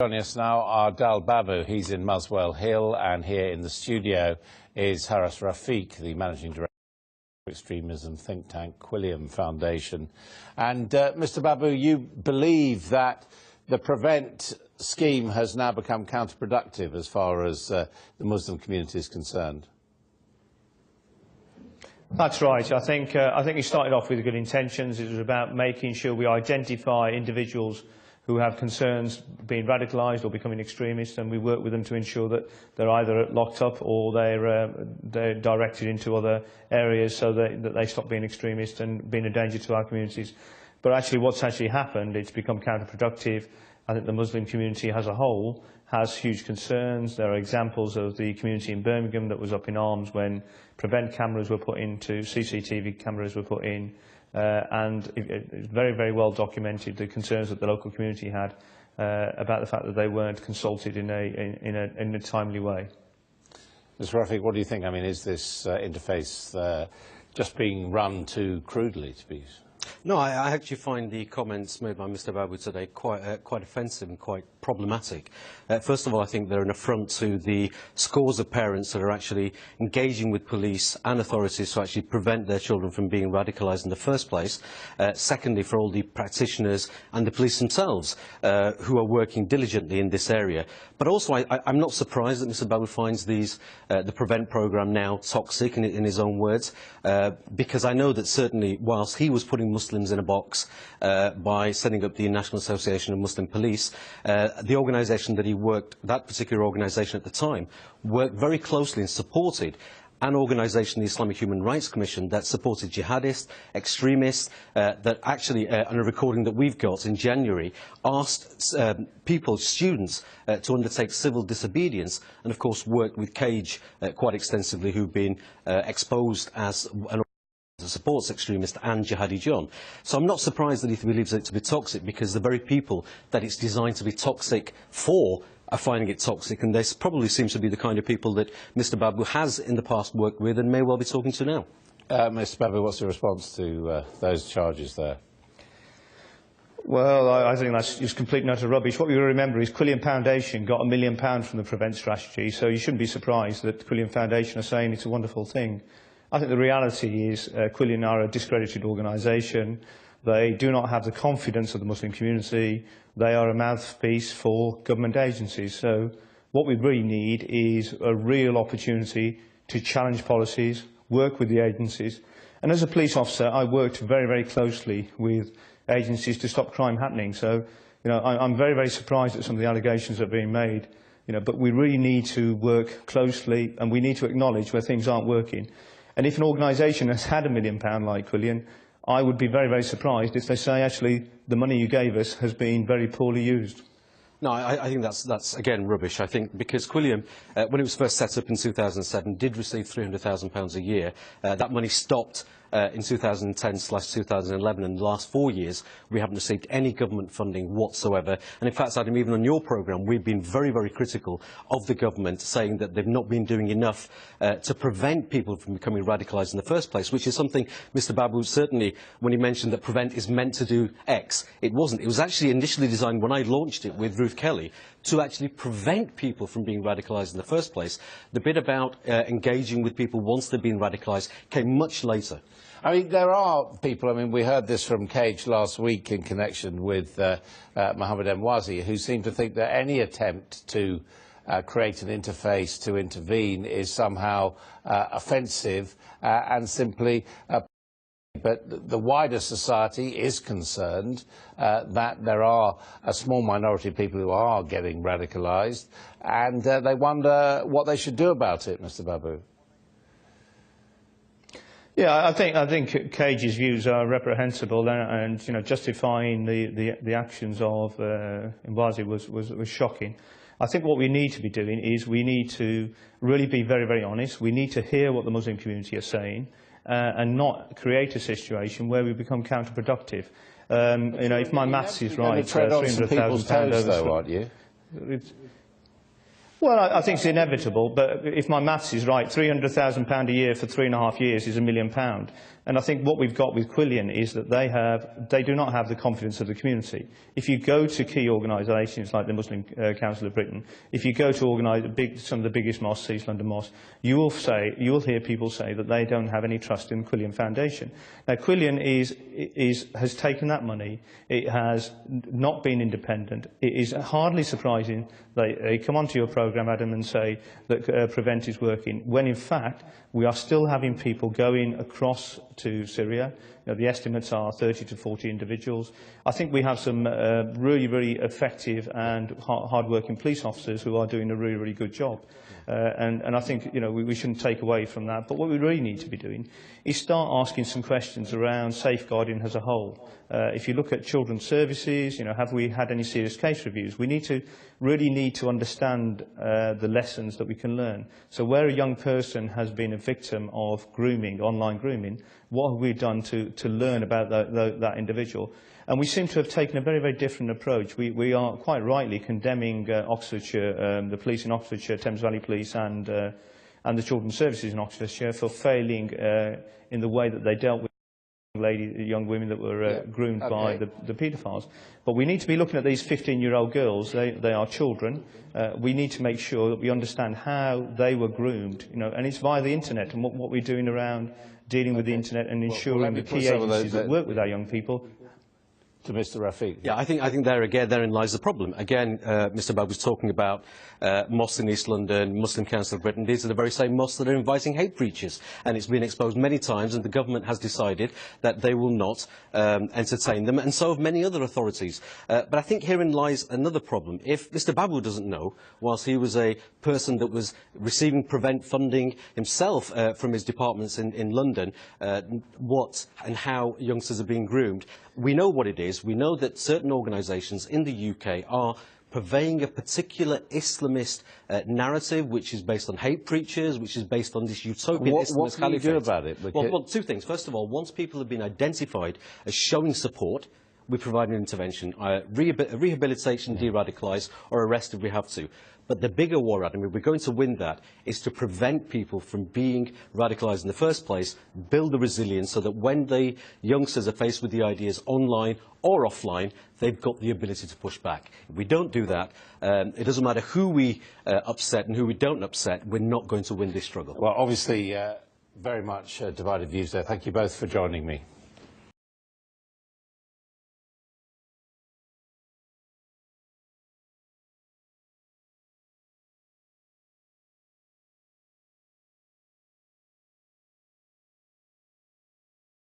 Joining us now are Dal Babu, he's in Muswell Hill, and here in the studio is Haras Rafiq, the Managing Director of extremism think tank Quilliam Foundation. And Mr Babu, you believe that the Prevent scheme has now become counterproductive as far as the Muslim community is concerned? That's right. I think it started off with good intentions. It was about making sure we identify individuals who have concerns being radicalised or becoming extremists, and we work with them to ensure that they're either locked up or they're directed into other areas so that they stop being extremists and being a danger to our communities. But actually what's actually happened, it's become counterproductive. I think the Muslim community as a whole has huge concerns. There are examples of the community in Birmingham that was up in arms when Prevent cameras were put into, CCTV cameras were put in, and it's very, very well documented the concerns that the local community had about the fact that they weren't consulted in a timely way. Mr Rafiq, what do you think? I mean, is this interface just being run too crudely, to be? No, I actually find the comments made by Mr Babu today quite offensive and quite problematic. First of all, I think they're an affront to the scores of parents that are actually engaging with police and authorities to actually prevent their children from being radicalised in the first place. Secondly, for all the practitioners and the police themselves who are working diligently in this area. But also, I'm not surprised that Mr Babu finds the Prevent programme now toxic, in his own words, because I know that certainly whilst he was putting Muslims in a box by setting up the National Association of Muslim Police, the organisation that he worked, that particular organisation at the time, worked very closely and supported an organisation, the Islamic Human Rights Commission, that supported jihadists, extremists, that actually, on a recording that we've got in January, asked students to undertake civil disobedience, and of course worked with Cage quite extensively, who've been exposed as an that supports extremist and jihadi John. So I'm not surprised that he believes it to be toxic, because the very people that it's designed to be toxic for are finding it toxic, and this probably seems to be the kind of people that Mr Babu has in the past worked with and may well be talking to now. Mr Babu, what's your response to those charges there? Well, I think that's just complete and utter rubbish. What we remember is Quilliam Foundation got £1 million from the Prevent strategy, so you shouldn't be surprised that Quilliam Foundation are saying it's a wonderful thing. I think the reality is Quilliam are a discredited organisation. They do not have the confidence of the Muslim community. They are a mouthpiece for government agencies. So what we really need is a real opportunity to challenge policies, work with the agencies. And as a police officer, I worked very, very closely with agencies to stop crime happening. So, I'm very, very surprised at some of the allegations that are being made. But we really need to work closely, and we need to acknowledge where things aren't working. And if an organisation has had £1 million like Quilliam, I would be very, very surprised if they say, actually, the money you gave us has been very poorly used. No, I think that's again rubbish. I think because Quilliam, when it was first set up in 2007, did receive £300,000 a year. That money stopped in 2010/2011, and the last 4 years we haven't received any government funding whatsoever. And in fact, Adam, even on your programme, we've been very, very critical of the government, saying that they've not been doing enough to prevent people from becoming radicalised in the first place, which is something Mr Babu certainly, when he mentioned that Prevent is meant to do X, it wasn't. It was actually initially designed, when I launched it with Ruth Kelly, to actually prevent people from being radicalised in the first place. The bit about engaging with people once they've been radicalised came much later. I mean, there are people, I mean, we heard this from Cage last week in connection with Mohammed Emwazi, who seemed to think that any attempt to create an interface to intervene is somehow offensive and simply but the wider society is concerned that there are a small minority of people who are getting radicalised, and they wonder what they should do about it, Mr Babu. Yeah, I think Cage's views are reprehensible, and justifying the actions of Emwazi was shocking. I think what we need to be doing is we need to really be very, very honest. We need to hear what the Muslim community are saying, and not create a situation where we become counterproductive. If my maths is right, £300,000 over, aren't you? Well, I think it's inevitable, but if my maths is right, £300,000 a year for 3.5 years is £1 million. And I think what we've got with Quilliam is that they do not have the confidence of the community. If you go to key organisations like the Muslim Council of Britain, if you go to some of the biggest mosques, East London mosques, you will hear people say that they don't have any trust in the Quilliam Foundation. Now, Quilliam has taken that money. It has not been independent. It is hardly surprising they come onto your programme, Adam, and say that Prevent is working, when in fact we are still having people going across to Syria. The estimates are 30 to 40 individuals. I think we have some really, really effective and hard-working police officers who are doing a really, really good job. And I think we shouldn't take away from that. But what we really need to be doing is start asking some questions around safeguarding as a whole. If you look at children's services, have we had any serious case reviews? We really need to understand the lessons that we can learn. So where a young person has been a victim of grooming, online grooming, what have we done to learn about that individual? And we seem to have taken a very, very different approach. We are quite rightly condemning Oxfordshire, the police in Oxfordshire, Thames Valley Police and the Children's Services in Oxfordshire for failing in the way that they dealt with young women that were groomed by the paedophiles. But we need to be looking at these 15-year-old girls. They are children. We need to make sure that we understand how they were groomed, and it's via the internet and what we're doing around dealing with the internet and ensuring the key agencies that work with our young people. To Mr. Rafiq. Yeah, I think therein lies the problem. Again, Mr. Babu was talking about mosques in East London, Muslim Council of Britain. These are the very same mosques that are inviting hate preachers, and it's been exposed many times, and the government has decided that they will not entertain them, and so have many other authorities. But I think herein lies another problem. If Mr. Babu doesn't know, whilst he was a person that was receiving Prevent funding himself from his departments in London, what and how youngsters are being groomed, we know what it is. We know that certain organisations in the UK are purveying a particular Islamist narrative, which is based on hate preachers, which is based on this utopian Islamist caliphate. What can you do about it? Well, two things. First of all, once people have been identified as showing support, we provide an intervention, rehabilitation, de-radicalise, or arrest if we have to. But the bigger war, Adam, if we're going to win that, is to prevent people from being radicalised in the first place, build the resilience so that when the youngsters are faced with the ideas online or offline, they've got the ability to push back. If we don't do that, it doesn't matter who we upset and who we don't upset, we're not going to win this struggle. Well, obviously, very much divided views there. Thank you both for joining me.